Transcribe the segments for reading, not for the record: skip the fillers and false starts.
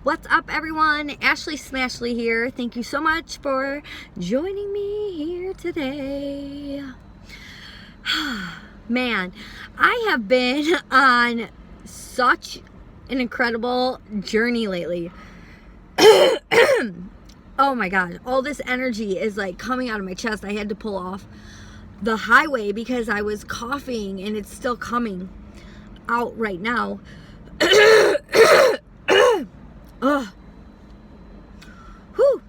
What's up, everyone? Ashley Smashley here. Thank you so much for joining me here today. Man, I have been on such an incredible journey lately. Oh my God, all this energy is like coming out of my chest. I had to pull off the highway because I was coughing and it's still coming out right now. Ugh. Whew.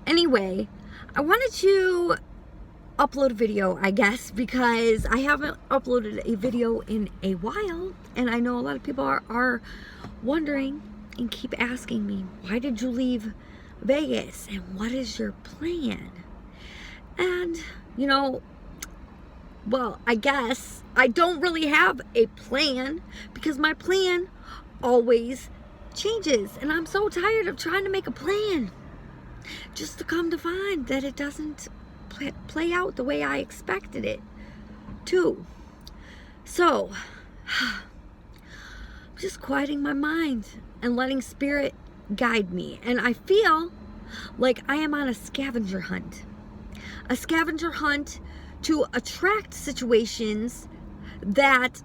Anyway, I wanted to upload a video, I guess, because I haven't uploaded a video in a while, and I know a lot of people are wondering and keep asking me, why did you leave Vegas and what is your plan? And well, I guess I don't really have a plan because my plan always changes, and I'm so tired of trying to make a plan just to come to find that it doesn't play out the way I expected it to. So I'm just quieting my mind and letting spirit guide me, and I feel like I am on a scavenger hunt to attract situations that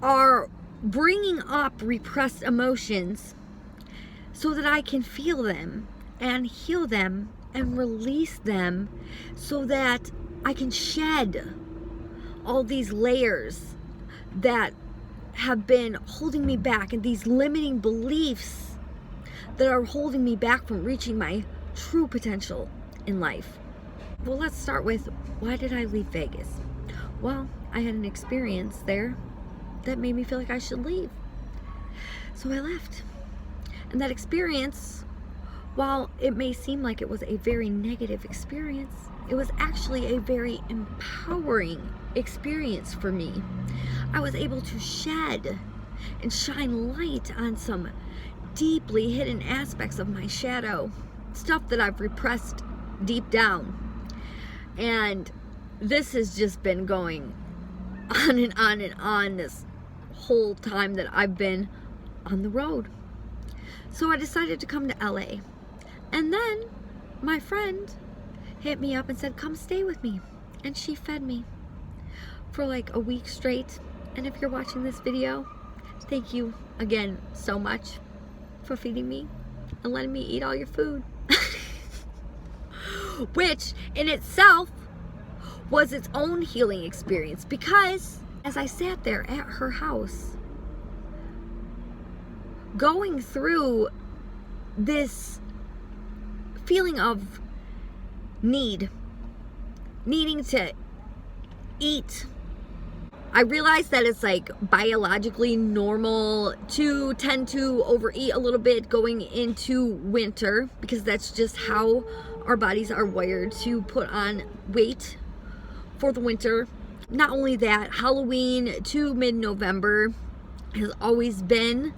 are bringing up repressed emotions so that I can feel them and heal them and release them so that I can shed all these layers that have been holding me back and these limiting beliefs that are holding me back from reaching my true potential in life. Well, let's start with, why did I leave Vegas? Well, I had an experience there that made me feel like I should leave. So I left. And that experience, while it may seem like it was a very negative experience, it was actually a very empowering experience for me. I was able to shed and shine light on some deeply hidden aspects of my shadow, stuff that I've repressed deep down. And this has just been going on and on and on this whole time that I've been on the road. So I decided to come to LA. And then my friend hit me up and said, come stay with me. And she fed me for like a week straight. And if you're watching this video, thank you again so much for feeding me and letting me eat all your food. Which in itself was its own healing experience, because as I sat there at her house going through this feeling of needing to eat, I realized that it's like biologically normal to tend to overeat a little bit going into winter, because that's just how our bodies are wired to put on weight for the winter. Not only that, Halloween to mid-November has always been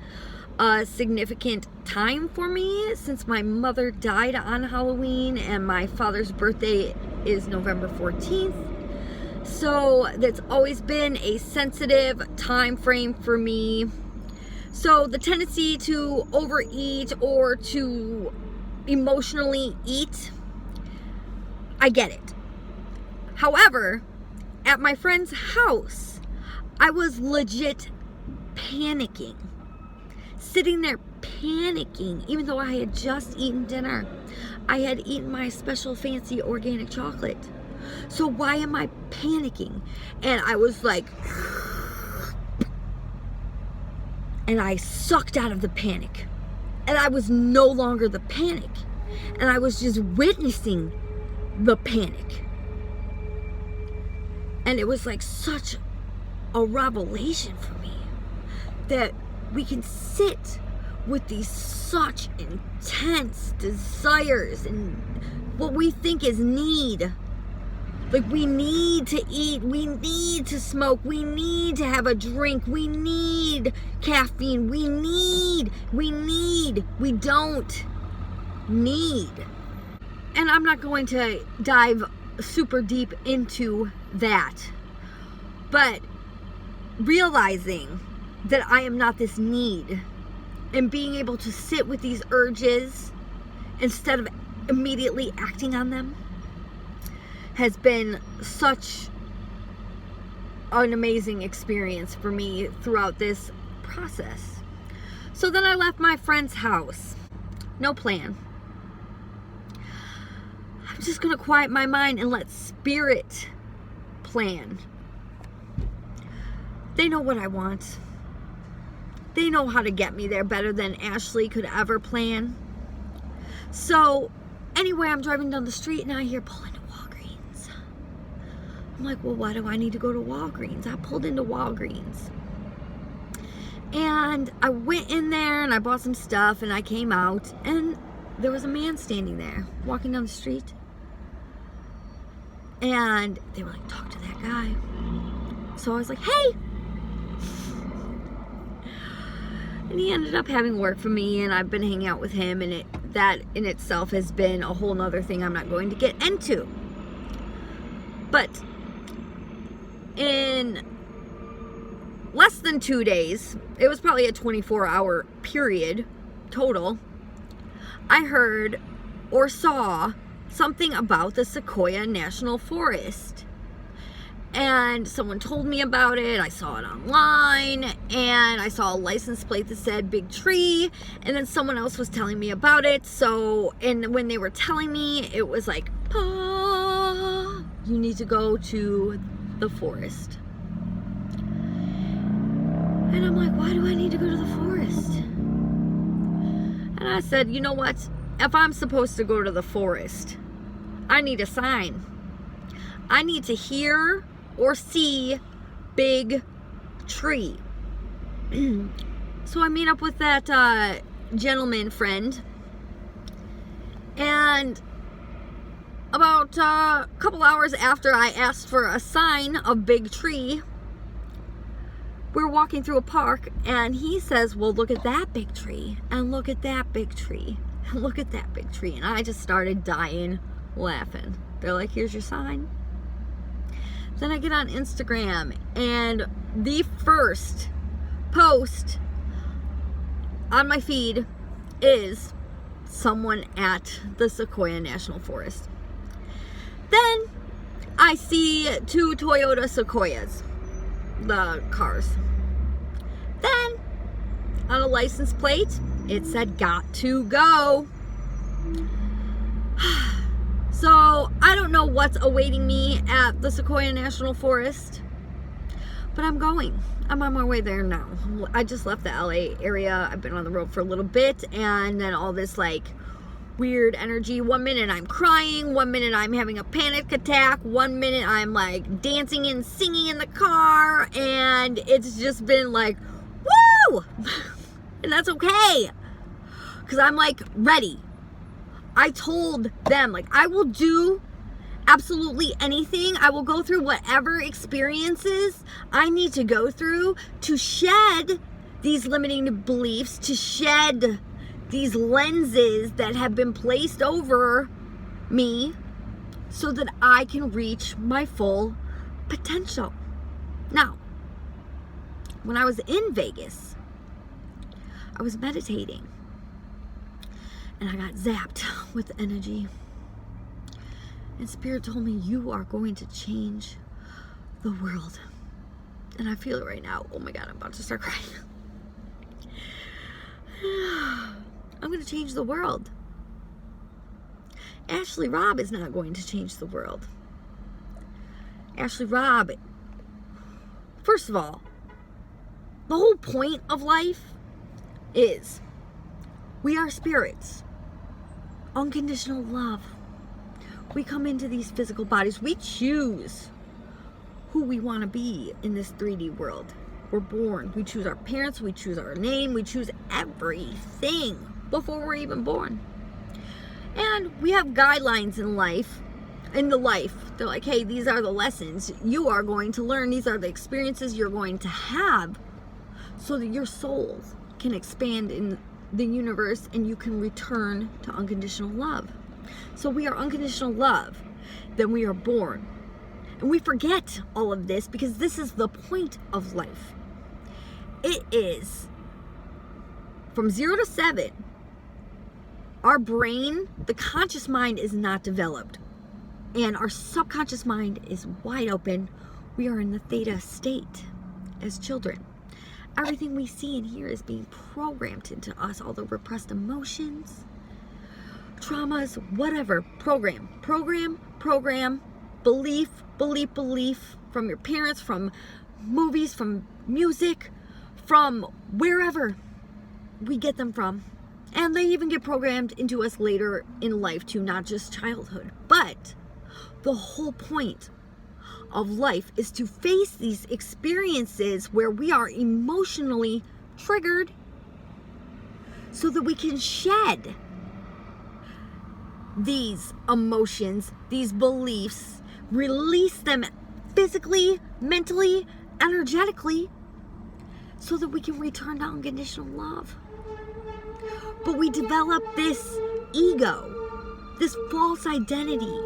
a significant time for me since my mother died on Halloween and my father's birthday is November 14th. So that's always been a sensitive time frame for me. So the tendency to overeat or to emotionally eat, I get it. However, at my friend's house, I was legit panicking. Sitting there panicking, even though I had just eaten dinner. I had eaten my special fancy organic chocolate. So why am I panicking? And I was like, and I sucked out of the panic. And I was no longer the panic. And I was just witnessing the panic. And it was like such a revelation for me that we can sit with these such intense desires and what we think is need. Like, we need to eat, we need to smoke, we need to have a drink, we need caffeine, we don't need. And I'm not going to dive super deep into that, but realizing that I am not this need and being able to sit with these urges instead of immediately acting on them has been such an amazing experience for me throughout this process. So then I left my friend's house. No plan. I'm just going to quiet my mind and let spirit plan. They know what I want. They know how to get me there better than Ashley could ever plan. So anyway, I'm driving down the street and I hear pull into Walgreens. I'm like, well, why do I need to go to Walgreens? I pulled into Walgreens. And I went in there and I bought some stuff and I came out and there was a man standing there walking down the street. And they were like, talk to that guy. So I was like, hey. And he ended up having work for me and I've been hanging out with him, and that in itself has been a whole nother thing I'm not going to get into. But in less than 2 days, it was probably a 24-hour period total, I heard or saw something about the Sequoia National Forest. And someone told me about it. I saw it online and I saw a license plate that said Big Tree, and then someone else was telling me about it. So, and when they were telling me, it was like, you need to go to the forest. And I'm like, why do I need to go to the forest? And I said, you know what? If I'm supposed to go to the forest, I need a sign. I need to hear or see Big Tree. So I meet up with that gentleman friend, and about a couple hours after I asked for a sign of Big Tree, we're walking through a park and he says, well, look at that big tree, and look at that big tree, and look at that big tree. And I just started dying laughing. They're like, here's your sign. Then I get on Instagram and the first post on my feed is someone at the Sequoia National Forest. Then I see 2 Toyota Sequoias, the cars. Then on a license plate, it said got to go. So I don't know what's awaiting me at the Sequoia National Forest, but I'm going. I'm on my way there now. I just left the LA area. I've been on the road for a little bit, and then all this like weird energy. 1 minute I'm crying, 1 minute I'm having a panic attack, 1 minute I'm like dancing and singing in the car, and it's just been like, woo! And that's okay, because I'm like ready. I told them, like, I will do absolutely anything. I will go through whatever experiences I need to go through to shed these limiting beliefs, to shed these lenses that have been placed over me so that I can reach my full potential. Now, when I was in Vegas, I was meditating. And I got zapped with energy. And Spirit told me, you are going to change the world. And I feel it right now. Oh my God, I'm about to start crying. I'm going to change the world. Ashley Robb is not going to change the world. Ashley Robb, first of all, the whole point of life is we are spirits. Unconditional love. We come into these physical bodies. We choose who we want to be in this 3D world. We're born. We choose our parents. We choose our name. We choose everything before we're even born. And we have guidelines in life. In the life, they're like, hey, these are the lessons you are going to learn. These are the experiences you're going to have so that your soul can expand in the universe and you can return to unconditional love. So we are unconditional love. Then we are born. And we forget all of this because this is the point of life. It is from 0 to 7, our brain, the conscious mind, is not developed. And our subconscious mind is wide open. We are in the Theta State as children. Everything we see and hear is being programmed into us. All the repressed emotions, traumas, whatever. Program, belief from your parents, from movies, from music, from wherever we get them from. And they even get programmed into us later in life too, not just childhood. But the whole point of life is to face these experiences where we are emotionally triggered so that we can shed these emotions, these beliefs, release them physically, mentally, energetically, so that we can return to unconditional love. But we develop this ego, this false identity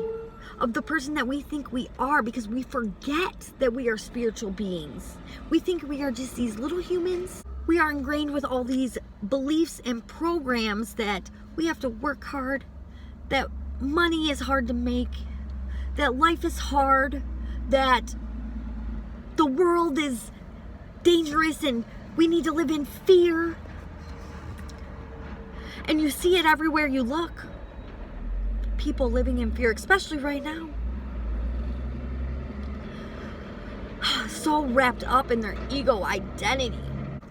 of the person that we think we are, because we forget that we are spiritual beings. We think we are just these little humans. We are ingrained with all these beliefs and programs that we have to work hard, that money is hard to make, that life is hard, that the world is dangerous and we need to live in fear. And you see it everywhere you look. People living in fear, especially right now. So wrapped up in their ego identity.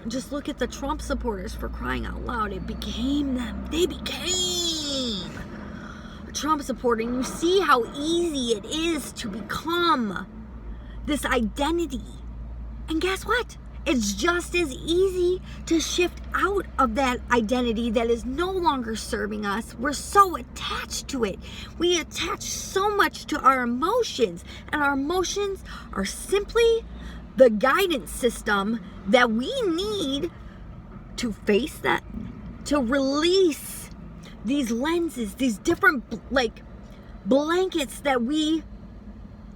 Just look at the Trump supporters, for crying out loud. It became them. They became a Trump supporter. And you see how easy it is to become this identity. And guess what? It's just as easy to shift out of that identity that is no longer serving us. We're so attached to it. We attach so much to our emotions, and our emotions are simply the guidance system that we need to face that, to release these lenses, these different blankets that we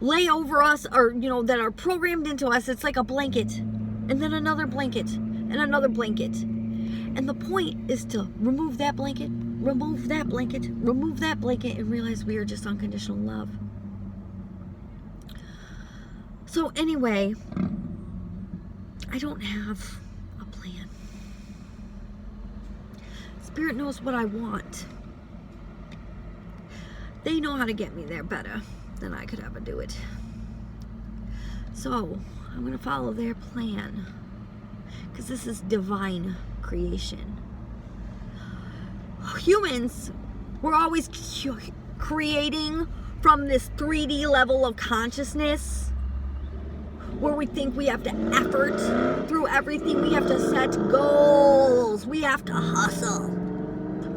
lay over us, or that are programmed into us. It's like a blanket, and then another blanket, and another blanket. And the point is to remove that blanket, remove that blanket, remove that blanket, and realize we are just unconditional love. So anyway, I don't have a plan. Spirit knows what I want. They know how to get me there better than I could ever do it. So I'm going to follow their plan, because this is divine creation. Humans, we're always creating from this 3D level of consciousness, where we think we have to effort through everything. We have to set goals. We have to hustle.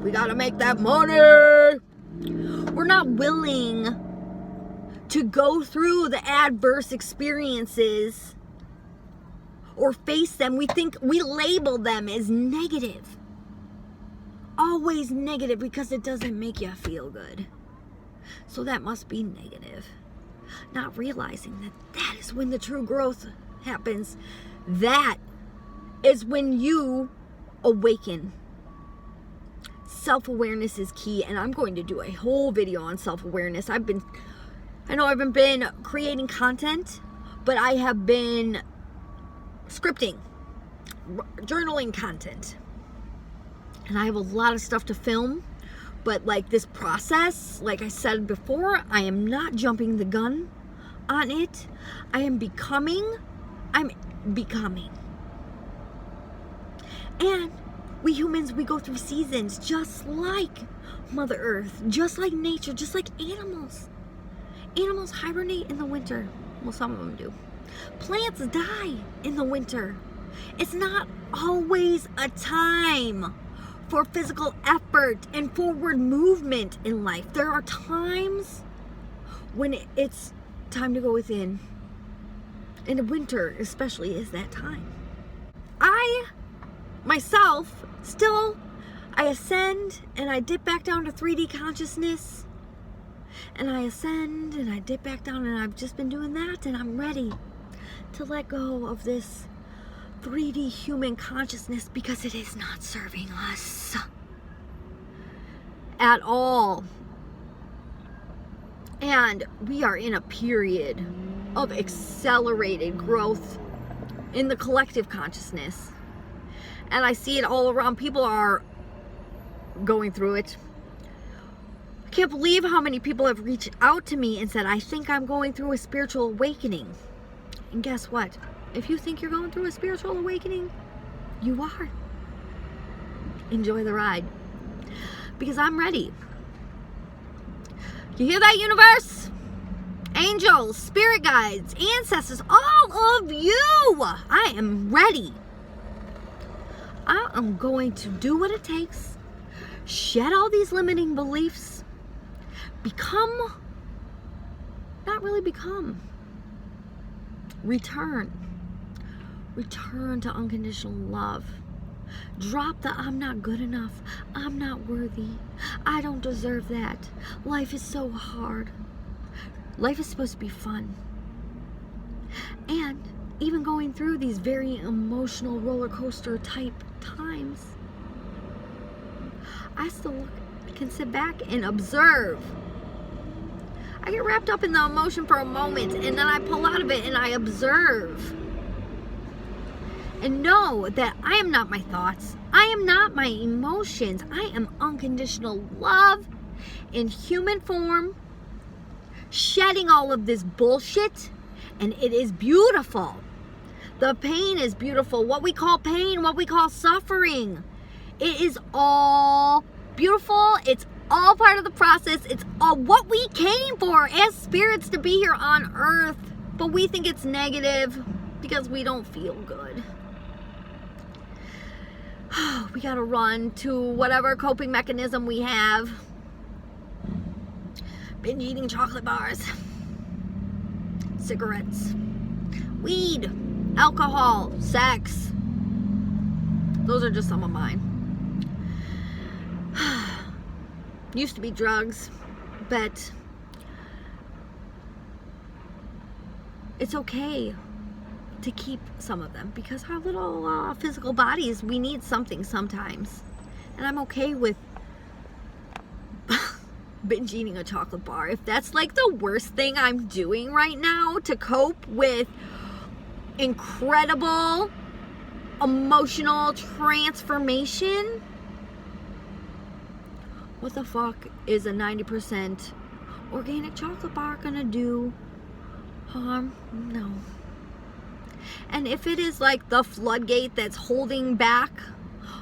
We got to make that money. We're not willing to go through the adverse experiences or face them. We think we label them as negative. Always negative, because it doesn't make you feel good. So that must be negative. Not realizing that is when the true growth happens. That is when you awaken. Self-awareness is key, and I'm going to do a whole video on self-awareness. I know I haven't been creating content, but I have been scripting, journaling content. And I have a lot of stuff to film, but this process, like I said before, I am not jumping the gun on it. I'm becoming. And we humans, we go through seasons just like Mother Earth, just like nature, just like animals. Animals hibernate in the winter. Well, some of them do. Plants die in the winter. It's not always a time for physical effort and forward movement in life. There are times when it's time to go within. And winter especially is that time. I myself I ascend and I dip back down to 3D consciousness. And I ascend and I dip back down, and I've just been doing that, and I'm ready to let go of this 3D human consciousness, because it is not serving us at all. And we are in a period of accelerated growth in the collective consciousness. And I see it all around. People are going through it. I can't believe how many people have reached out to me and said, I think I'm going through a spiritual awakening. And guess what? If you think you're going through a spiritual awakening, you are. Enjoy the ride. Because I'm ready. You hear that, universe? Angels, spirit guides, ancestors, all of you. I am ready. I am going to do what it takes. Shed all these limiting beliefs. Become, not really become. Return to unconditional love. Drop the I'm not good enough, I'm not worthy, I don't deserve that, life is so hard. Life is supposed to be fun. And even going through these very emotional roller coaster type times, I still can sit back and observe. I get wrapped up in the emotion for a moment, and then I pull out of it and I observe. And know that I am not my thoughts. I am not my emotions. I am unconditional love in human form, shedding all of this bullshit. And it is beautiful. The pain is beautiful. What we call pain, what we call suffering. It is all beautiful. It's all part of the process. It's all what we came for as spirits, to be here on earth. But we think it's negative because we don't feel good. We gotta run to whatever coping mechanism we have. Binge eating chocolate bars, cigarettes, weed, alcohol, sex. Those are just some of mine. Used to be drugs, but it's okay to keep some of them, because our little physical bodies, we need something sometimes. And I'm okay with binge eating a chocolate bar. If that's like the worst thing I'm doing right now to cope with incredible emotional transformation, what the fuck is a 90% organic chocolate bar gonna do harm? No. And if it is like the floodgate that's holding back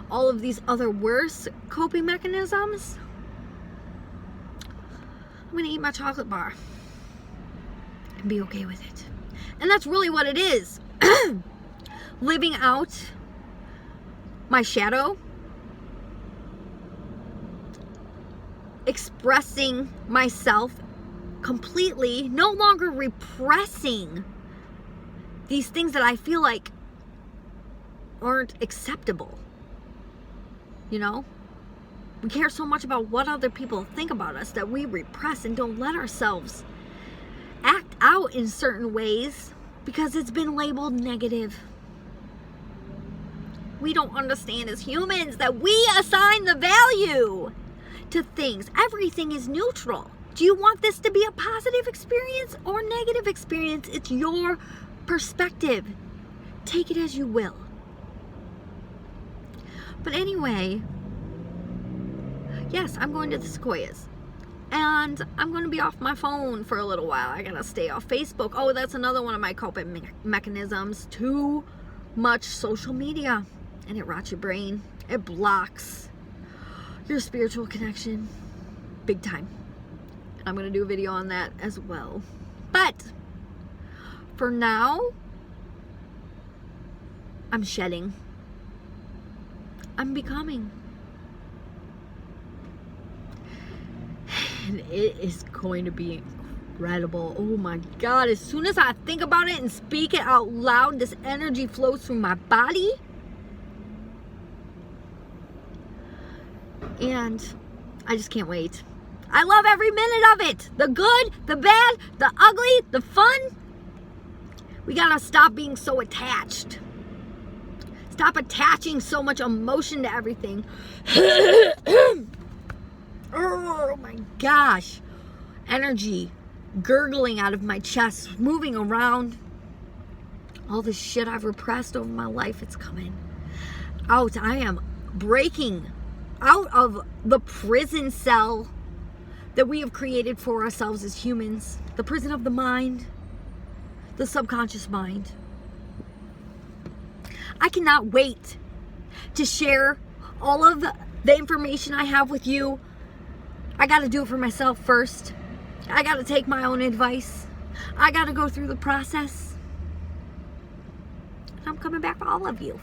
all of these other worse coping mechanisms, I'm gonna eat my chocolate bar and be okay with it. And that's really what it is. Living out my shadow, expressing myself completely, no longer repressing these things that I feel like aren't acceptable. You know? We care so much about what other people think about us that we repress and don't let ourselves act out in certain ways because it's been labeled negative. We don't understand as humans that we assign the value to things. Everything is neutral. Do you want this to be a positive experience or negative experience? It's your perspective. Take it as you will. But anyway, yes, I'm going to the Sequoias. And I'm going to be off my phone for a little while. I gotta stay off Facebook. Oh, that's another one of my coping mechanisms. Too much social media. And it rots your brain. It blocks your spiritual connection. Big time. I'm going to do a video on that as well. But for now, I'm shedding. I'm becoming. And it is going to be incredible. Oh my God. As soon as I think about it and speak it out loud, this energy flows through my body. And I just can't wait. I love every minute of it. The good, the bad, the ugly, the fun. We gotta stop being so attached. Stop attaching so much emotion to everything. Oh my gosh. Energy gurgling out of my chest, moving around. All the shit I've repressed over my life, it's coming out. I am breaking out of the prison cell that we have created for ourselves as humans. The prison of the mind, the subconscious mind. I cannot wait to share all of the information I have with you. I got to do it for myself first. I got to take my own advice. I got to go through the process. I'm coming back for all of you.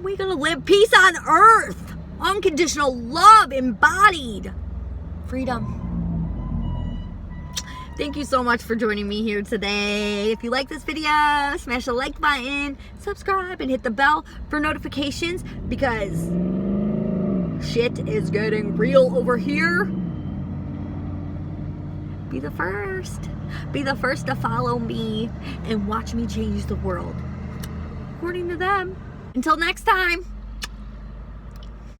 We're going to live peace on earth. Unconditional love embodied. Freedom. Thank you so much for joining me here today. If you like this video, smash the like button, subscribe, and hit the bell for notifications, because shit is getting real over here. Be the first. Be the first to follow me and watch me change the world according to them. Until next time.